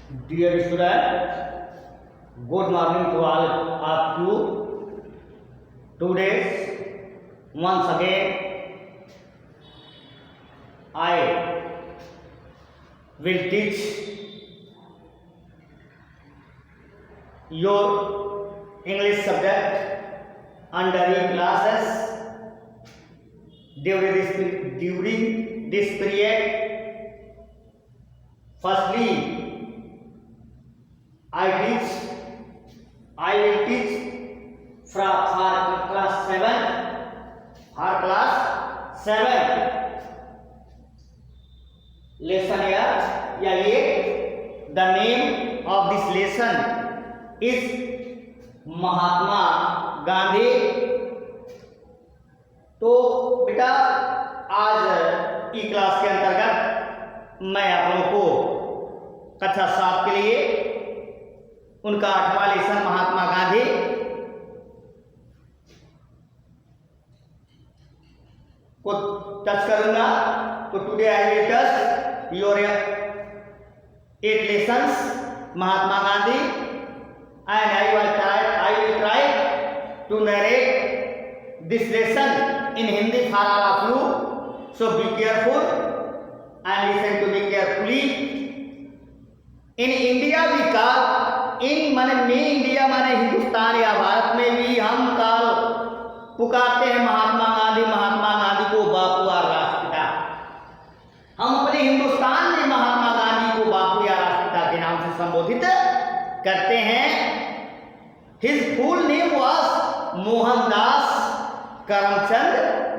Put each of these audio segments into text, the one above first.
Dear student, good morning to all of you. Today, once again, I will teach your English subject under your classes during this period. Firstly, I will teach for class 7 lesson here. The name of this lesson is Mahatma Gandhi. तो बेटा आज ई class के अंतर्गत मैं आप लोगों को कक्षा 7 के लिए उनका 8वां लेसन महात्मा गांधी को टच करूंगा. तो today I will touch your 8 lessons Mahatma Gandhi and I will try to narrate this lesson in Hindi for all of you. So be careful and listen to me carefully. In India we call में India माने हिंदुस्तान या भारत में भी हम काल पुकारते हैं महात्मा गांधी को बापू और राष्ट्रपिता. हम अपने हिंदुस्तान में महात्मा गांधी को बापू या राष्ट्रपिता के नाम से संबोधित करते हैं. His full name was Mohandas Karamchand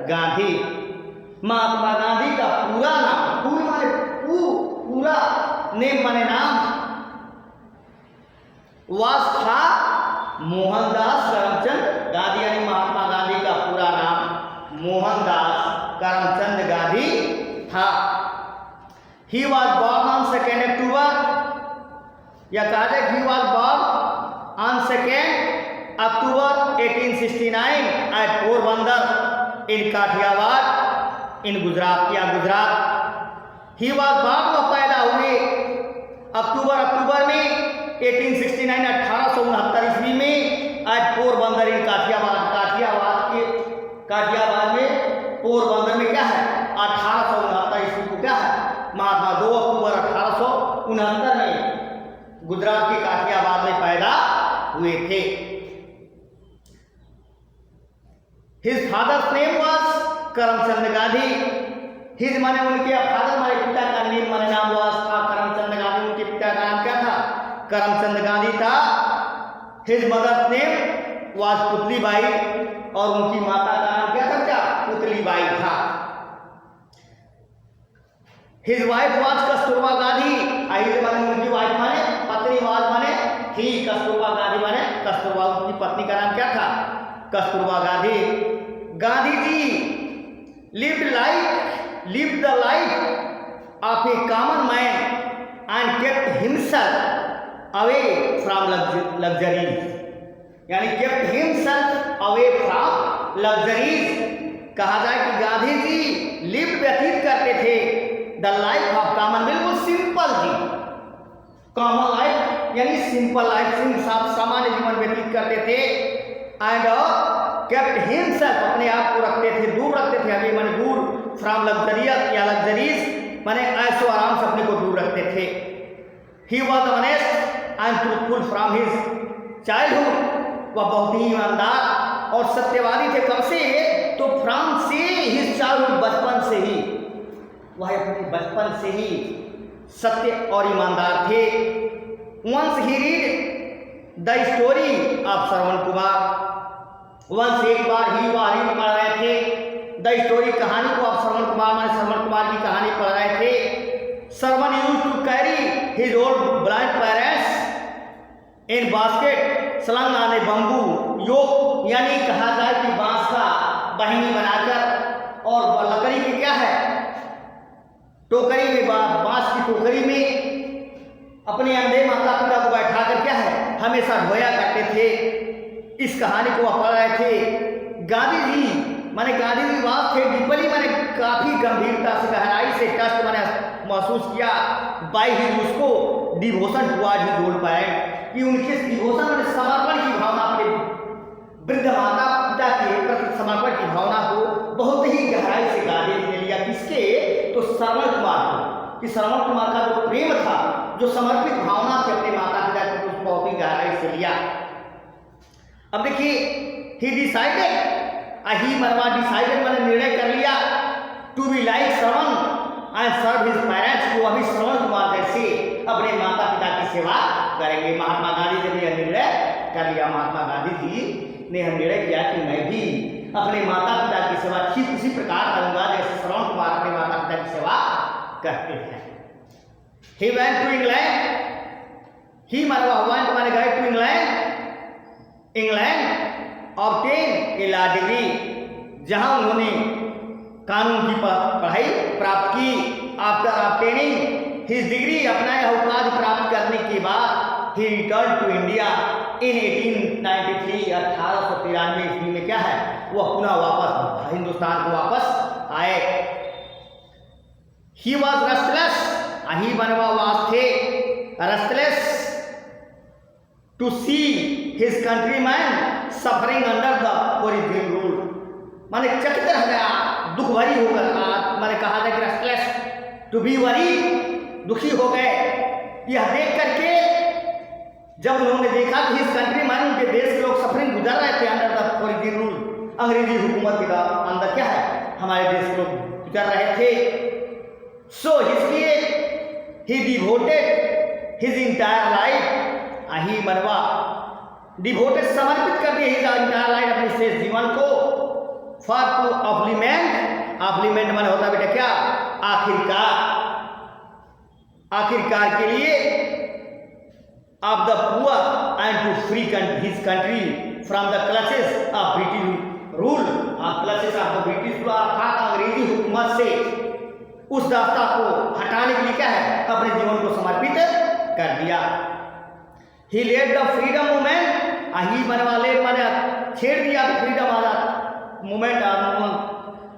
Gandhi. Mahatma Gandhi का पूरा नाम, फुल माने पूरा नेम माने नाम था मोहनदास करमचंद गांधी. यानी महात्मा गांधी का पूरा नाम मोहनदास करमचंद गांधी था. He was born on 2 October. या कहा he was born on 2 October 1869 at Porbandar in Kathiawad in Gujarat या गुजरात. He was born वो पैदा हुए अक्टूबर में 1869 1869 ईस्वी में आज पोरबंदर इन काठियावाद में पोरबंदर में क्या है 1869 ईस्वी को क्या है महात्मा 2 अक्टूबर 1869 में गुजरात के काठियावाद में पैदा हुए थे. His father's name was Karamchand Gandhi. His माने उनके फादर माने पिता का नेम माने नाम था करमचंद गांधी. उनके पिता का नाम क्या था करमचंद गांधी था. His mother's name was Putlibai और उनकी माता का नाम क्या था क्या पुतलीबाई था. His wife was Kasturba Gandhi. आई माने उनकी वाइफ माने पत्नी माने थी. कस्तूरबा गांधी माने कस्तूरबा उनकी पत्नी का नाम क्या था Kasturba Gandhi. Gandhi ji lived the life of a common man and kept himself away from luxuries. यानी kept himself away from luxuries. कहा जाए कि गांधी जी व्यतीत करते थे द लाइफ ऑफ कॉमन, बिल्कुल सिंपल जी. कॉमन लाइफ यानी सिंपल लाइफ, सामान्य जीवन व्यतीत करते थे. एंड केप्ट हिमसेल्फ अपने आप को रखते थे दूर अभी माने दूर फ्रॉम लग्जरियस या लग्जरीज माने ऐशो आराम से अपने को दूर रखते थे. ही was honest and truthful from his childhood. वह बहुत ही ईमानदार और सत्यवादी थे. कब से तो फ्रॉम से हिज चाइल्डहुड बचपन से ही वह अपने बचपन से ही सत्य और ईमानदार थे. Once he read the story of Shravan Kumar. Once एक बार ही रीड पढ़ रहे थे द स्टोरी कहानी को. आप श्रवण कुमार की कहानी पढ़ रहे थे. Shravan used to carry his old blind parents in basket slung on a bamboo yoke. यानी कहा जाए कि बांस का बहिनी बनाकर और लकड़ी की क्या है टोकरी में, बांस की टोकरी में अपने अंधे माता पिता को बैठा कर क्या है हमेशा धोया करते थे. इस कहानी को पढ़ रहे थे. गांधी जी माने गांधी जी बात थे डीपली माने काफी गंभीरता से गहराई से कष्ट मैंने महसूस किया बाई ही उसको devotion toward his old parent, कि उनके डिवोशन और समर्पण की भावना, अपने वृद्ध माता पिता के प्रति समर्पण की भावना को बहुत ही गहराई से गाने ले लिया। किसके? तो श्रवण कुमार को, कि श्रवण कुमार का जो प्रेम था, जो समर्पित भावना थी अपने माता पिता की, उसको बहुत ही गहराई से लिया। अब देखिए, ही डिसाइडेड, ही मरवा डिसाइडेड मैंने निर्णय कर लिया to be like Shravan and serve his parents, को अभी श्रवण कुमार जैसे अपने माता पिता की सेवा करेंगे। महात्मा गांधी जी ने यह निर्णय कर लिया। महात्मा गांधी जी ने यह निर्णय किया कि मैं भी अपने माता पिता की सेवा ठीक उसी प्रकार करूंगा जैसे श्रवण कुमार अपने माता पिता की सेवा करते हैं। He went to England, he मरवा वेंट मैंने गए to England obtain a law degree, जहां उन्होंने कानून की पढ़ाई प्राप्त की। आफ्टर ऑब्टेनिंग हिज डिग्री, अपना यह उपाधि प्राप्त करने के बाद ही रिटर्न टू इंडिया इन 1893, 1893 ईस्वी में क्या है, वह पुनः वापस हिंदुस्तान को वापस आए। ही वॉज रेस्टलेस, ही बनवा वास थे restless to see his countryman suffering under the original rule, माने चकित रह गया, दुख भरी होकर, मैंने कहा था कि रेस्टलेस टू बी वरी, दुखी हो गए यह देख करके, जब उन्होंने देखा कि इस कंट्रीमैन, उनके देश के लोग सफरिंग गुजर रहे थे अंडर द ओरिजिनल रूल, अंग्रेजी हुकूमत के अंदर क्या है, हमारे देश के लोग गुजर रहे थे। सो इसलिए ही डिवोटेड हिज इंटायर लाइफ, ही मनवा डिवोटेड समर्पित कर दिए हिज इंटायर लाइफ, अपने शेष जीवन को, फॉर टू ऑब्लिमेंट, ऑब्लिमेंट माने होता बेटा क्या, आखिरकार, आखिरकार के लिए, of the poor and to free his country from the clutches of British rule, clutches of the British rule, अर्थात अंग्रेजी हुकूमत से उस दास्ता को हटाने के लिए क्या है, अपने जीवन को समर्पित कर दिया। ही लेड द फ्रीडम मूवमेंट, ही बनवा ले मैंने छेड़ दिया फ्रीडम आजाद मूवमेंट,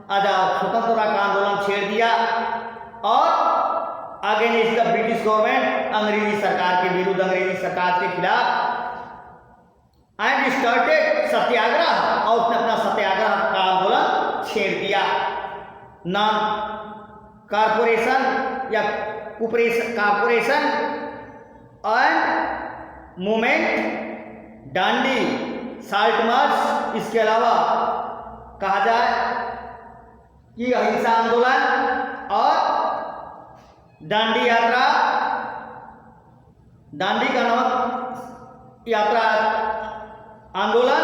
आजाद स्वतंत्रता का आंदोलन छेड़ दिया, और अगेंस्ट द ब्रिटिश गवर्नमेंट, अंग्रेजी सरकार के विरुद्ध, अंग्रेजी सरकार के खिलाफ, एंड स्टार्टेड सत्याग्रह, और उसने अपना सत्याग्रह का आंदोलन छेड़ दिया। नॉन कारपोरेशन या corporation and movement, Dandi, salt march, इसके अलावा कहा जाए कि अहिंसा आंदोलन और दांडी यात्रा, दांडी का नामक यात्रा आंदोलन,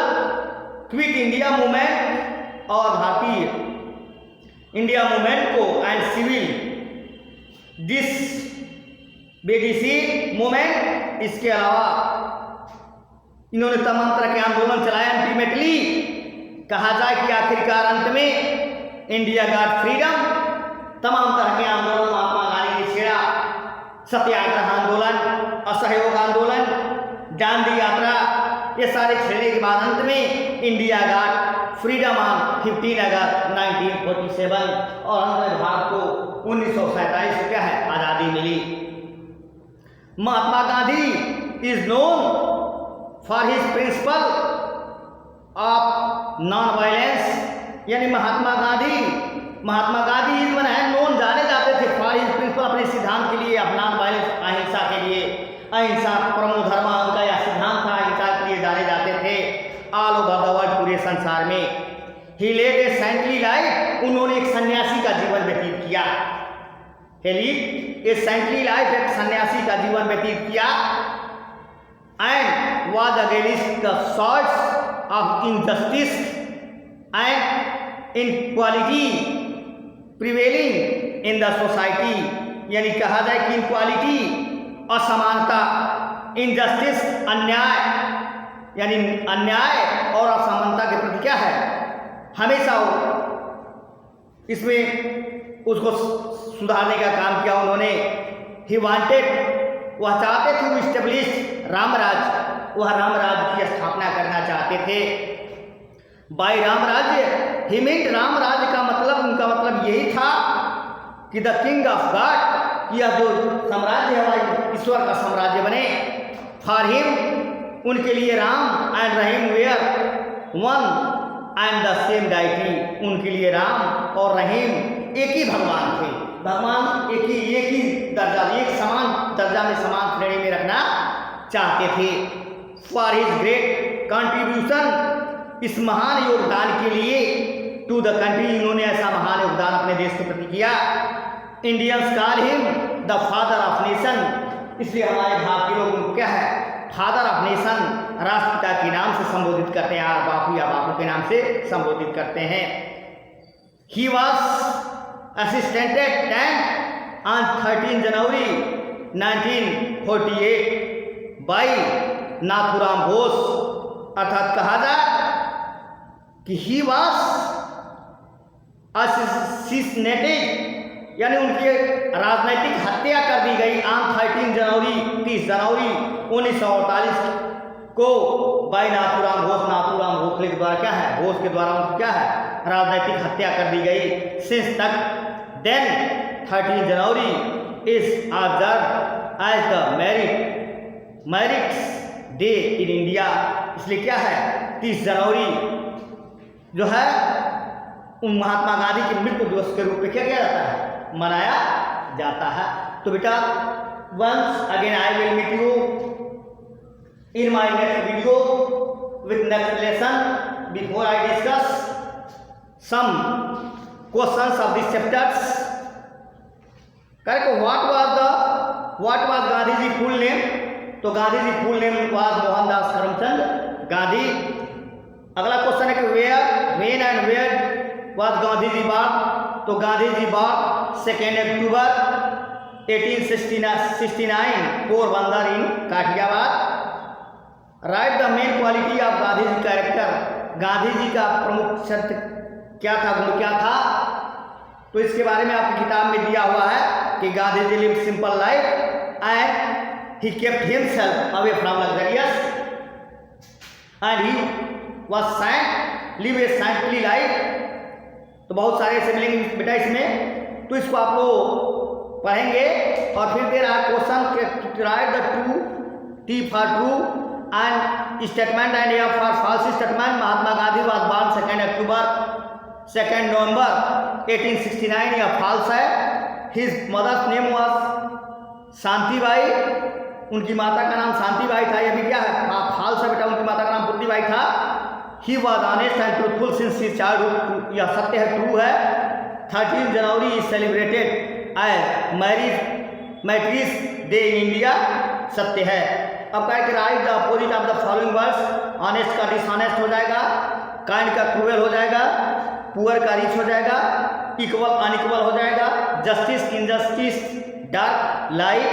क्विट इंडिया मूवमेंट और भारतीय इंडिया मूवमेंट को, एंड सिविल डिसबेडिसी मूवमेंट, इसके अलावा इन्होंने तमाम तरह के आंदोलन चलाए। अल्टीमेटली कहा जाए कि आखिरकार अंत में इंडिया गॉट फ्रीडम, तमाम तरह के आंदोलन महात्मा गांधी ने छेड़ा, सत्याग्रह आंदोलन, असहयोग आंदोलन, दांडी यात्रा, ये सारे छेड़ने के बाद अंत में इंडिया गॉट फ्रीडम ऑन 15 अगस्त 1947, और अंत में भारत को 1947 को क्या है, आज़ादी मिली। Mahatma Gandhi is known for his principle of non violence, यानी महात्मा गांधी इस मन है नोन, जाने जाते थे फॉर हिज प्रिंसिपल, अपने सिद्धांत के लिए, नॉन वायलेंस, अहिंसा के लिए, अहिंसा परमो धर्म, उनका यह सिद्धांत था, अहिंसा के लिए जाने जाते थे ऑल ओवर द वर्ल्ड, पूरे संसार में। ही लेड ए सेंटली लाइफ, उन्होंने एक सन्यासी का जीवन व्यतीत किया। he lived a saintly life, एक सन्यासी का जीवन व्यतीत किया, and was against the sorts of injustice and inequality prevailing in the society, यानी कहा जाए कि इनक्वालिटी, असमानता, इनजस्टिस, अन्याय, यानी अन्याय और असमानता के प्रति क्या है, हमेशा इसमें उसको सुधारने का काम किया उन्होंने। ही वांटेड, वह चाहते थे वो इस्टेब्लिश रामराज, वह रामराज की स्थापना करना चाहते थे। बाय रामराज्य ही मीन्ट, रामराज का मतलब, उनका मतलब यही था कि द किंग ऑफ गॉड, कि यह जो साम्राज्य है वह ईश्वर का साम्राज्य बने। फॉर हिम, उनके लिए Ram and Rahim were one and the same deity, उनके लिए राम और रहीम एक ही भगवान थे। भगवान एक ही दर्जा, एक समान दर्जा में, समान श्रेणी में रखना चाहते थे। फॉर हिज ग्रेट कंट्रीब्यूशन, इस महान योगदान के लिए, टू द कंट्री, इन्होंने ऐसा महान योगदान अपने देश के प्रति किया। Indians call him the father of nation, इसलिए हमारे भारतीय लोग उनको क्या है, फादर ऑफ नेशन, राष्ट्रपिता के नाम से संबोधित करते हैं, या बापू के नाम से संबोधित करते हैं। ही वॉज असिस्टेंटेड टैंक on 13 January 1948 by Nathuram Ghosh, अर्थात कहा जाए कि ही वॉज असिस्नेटेड, यानी उनकी राजनैतिक हत्या कर दी गई ऑन 30 जनवरी 1948 को बाई नाथूराम घोष, नाथूराम घोसले के द्वारा क्या है, घोष के द्वारा उनकी क्या है, राजनैतिक हत्या कर दी गई। सिंस तक then 30 January is observe as the martyrs day in India, इसलिए क्या है 30 जनवरी जो है उन महात्मा गांधी के मृत्यु दिवस के रूप में क्या किया जाता है, मनाया जाता है। तो बेटा once again I will meet you in my next video with next lesson. Before I discuss some questions of this chapters, correct, what was Gandhi ji full name, तो Gandhi ji full name was Mohandas Karamchand Gandhi. अगला क्वेश्चन है कि when and where was Gandhi ji born, तो Gandhi ji born 2 October 1869 Porbandar in Kathiawar. Right the main quality of Gandhi ji character, Gandhi ji का प्रमुख शर्त क्या था, गुण क्या था, तो इसके बारे में आपकी किताब में दिया हुआ है कि Gandhi ji lived simple life and he kept himself away from luxurious and he was live a saintly life. तो बहुत सारे ऐसे मिलेंगे बेटा इसमें, तो इसको आप लोग पढ़ेंगे। और फिर दे रहा question write the true, T for true and statement and F for false statement. Mahatma Gandhi was born 2 November 1869, यह फॉल्स है। His mother's name was Shantibai, उनकी माता का नाम शांतिबाई था, यह भी क्या है फॉल्स है बेटा, उनकी माता का नाम बुद्धिबाई था। He was honest and truthful since his childhood, यह सत्य है, ट्रू है। 13 January is celebrated as martyrs day in India, सत्य है। अब कह के write the opposite of the following words, honest का डिसऑनेस्ट हो जाएगा, काइंड का क्रूएल हो जाएगा, पुअर का रिच हो जाएगा, इक्वल अनइक्वल हो जाएगा, justice injustice, dark light,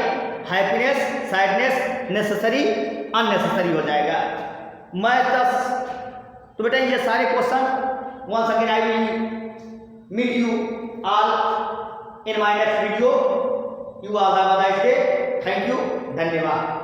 happiness sadness, necessary unnecessary हो जाएगा। मैं 10, तो बेटा ये सारे question once again I will meet you all in my next video. You all have a nice day. Thank you, धन्यवाद।